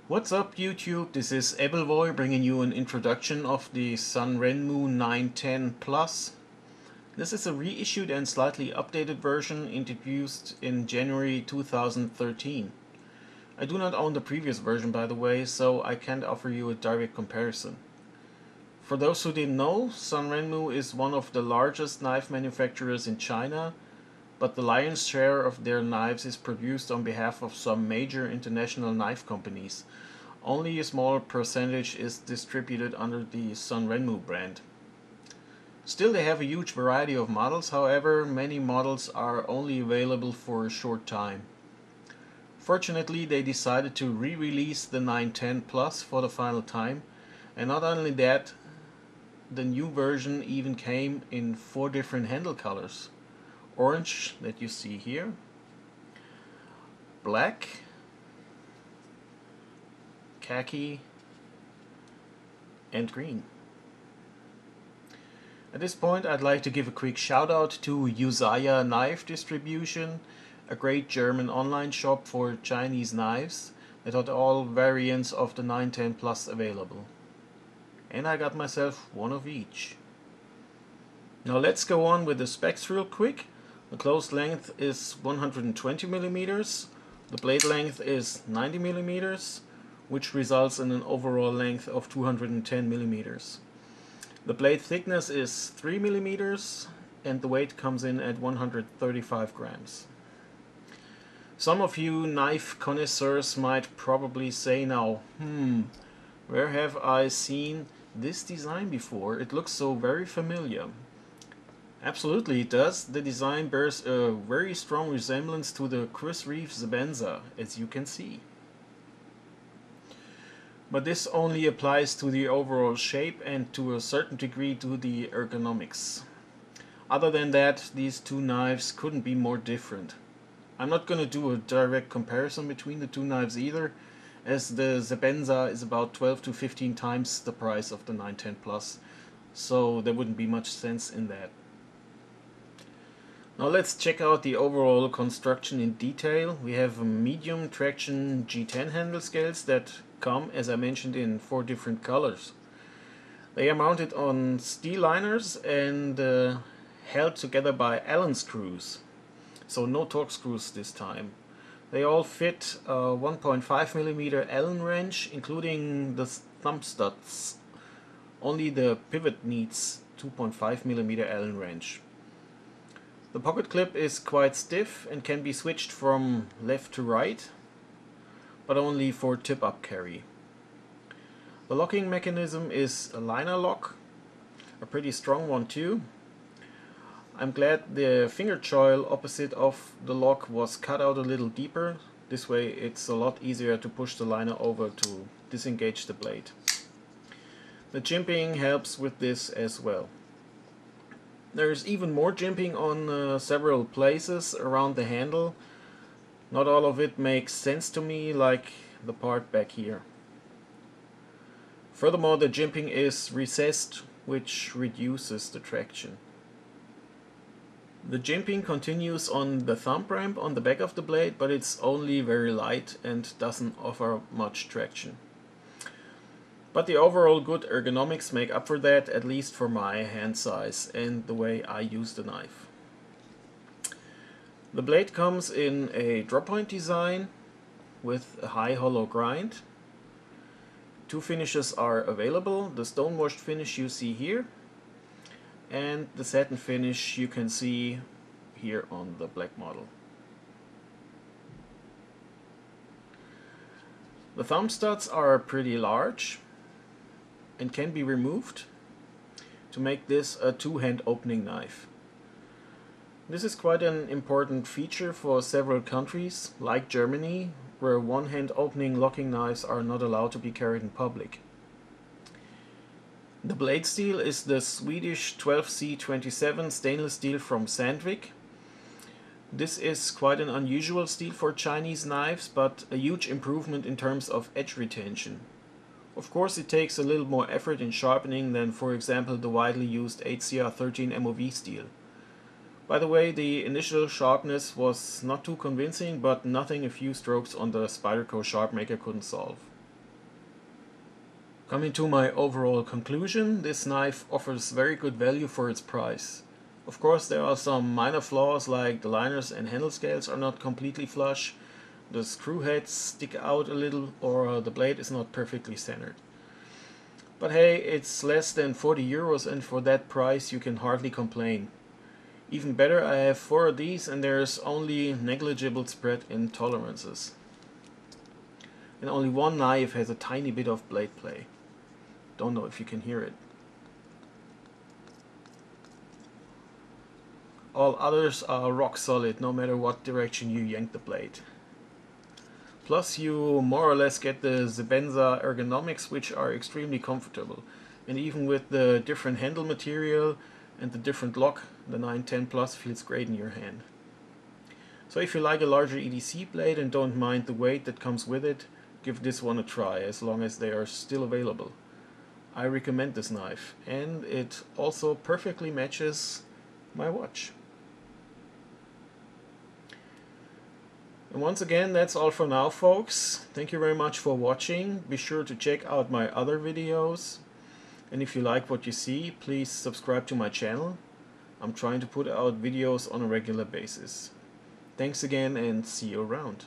What's up YouTube? This is Ebelvoy bringing you an introduction of the Sanrenmu 910 Plus. This is a reissued and slightly updated version introduced in January 2013. I do not own the previous version, by the way, so I can't offer you a direct comparison. For those who didn't know, Sanrenmu is one of the largest knife manufacturers in China, but the lion's share of their knives is produced on behalf of some major international knife companies. Only a small percentage is distributed under the Sanrenmu brand. Still, they have a huge variety of models, however, many models are only available for a short time. Fortunately, they decided to re-release the 910 Plus for the final time, and not only that, the new version even came in 4 different handle colors. Orange, that you see here, black, khaki, and green. At this point, I'd like to give a quick shout out to Usaya Knife Distribution, a great German online shop for Chinese knives that had all variants of the 910 Plus available. And I got myself one of each. Now let's go on with the specs real quick. The closed length is 120 millimeters. The blade length is 90 millimeters, which results in an overall length of 210 millimeters. The blade thickness is 3 millimeters and the weight comes in at 135 grams. Some of you knife connoisseurs might probably say now, where have I seen this design before? It looks so very familiar. Absolutely it does. The design bears a very strong resemblance to the Chris Reeve Zebenza, as you can see. But this only applies to the overall shape and to a certain degree to the ergonomics. Other than that, these two knives couldn't be more different. I'm not going to do a direct comparison between the two knives either, as the Zebenza is about 12 to 15 times the price of the 910 Plus, so there wouldn't be much sense in that. Now let's check out the overall construction in detail. We have medium traction G10 handle scales that come, as I mentioned, in 4 different colors. They are mounted on steel liners and held together by Allen screws, so no Torx screws this time. They all fit a 1.5 millimeter Allen wrench, including the thumb studs. Only the pivot needs 2.5 millimeter Allen wrench. The pocket clip is quite stiff and can be switched from left to right, but only for tip-up carry. The locking mechanism is a liner lock, a pretty strong one too. I'm glad the finger choil opposite of the lock was cut out a little deeper. This way it's a lot easier to push the liner over to disengage the blade. The jimping helps with this as well. There's even more jimping on several places around the handle. Not all of it makes sense to me, like the part back here. Furthermore, the jimping is recessed, which reduces the traction. The jimping continues on the thumb ramp on the back of the blade, but it's only very light and doesn't offer much traction. But the overall good ergonomics make up for that, at least for my hand size and the way I use the knife. The blade comes in a drop point design with a high hollow grind. 2 finishes are available. The stone washed finish you see here, and the satin finish you can see here on the black model. The thumb studs are pretty large and can be removed to make this a 2-hand opening knife. This is quite an important feature for several countries, like Germany, where 1-hand opening locking knives are not allowed to be carried in public. The blade steel is the Swedish 12C27 stainless steel from Sandvik. This is quite an unusual steel for Chinese knives, but a huge improvement in terms of edge retention. Of course, it takes a little more effort in sharpening than, for example, the widely used HCR13 MOV steel. By the way, the initial sharpness was not too convincing, but nothing a few strokes on the Spyderco Sharpmaker couldn't solve. Coming to my overall conclusion, this knife offers very good value for its price. Of course, there are some minor flaws, like the liners and handle scales are not completely flush, the screw heads stick out a little, or the blade is not perfectly centered. But hey, it's less than 40 euros, and for that price you can hardly complain. Even better, I have 4 of these and there's only negligible spread in tolerances. And only one knife has a tiny bit of blade play. Don't know if you can hear it. All others are rock solid, no matter what direction you yank the blade. Plus you more or less get the Sebenza ergonomics, which are extremely comfortable. And even with the different handle material and the different lock, the 910 Plus feels great in your hand. So if you like a larger EDC blade and don't mind the weight that comes with it, give this one a try, as long as they are still available. I recommend this knife, and it also perfectly matches my watch. And once again, that's all for now, folks. Thank you very much for watching. Be sure to check out my other videos. And if you like what you see, please subscribe to my channel. I'm trying to put out videos on a regular basis. Thanks again and see you around.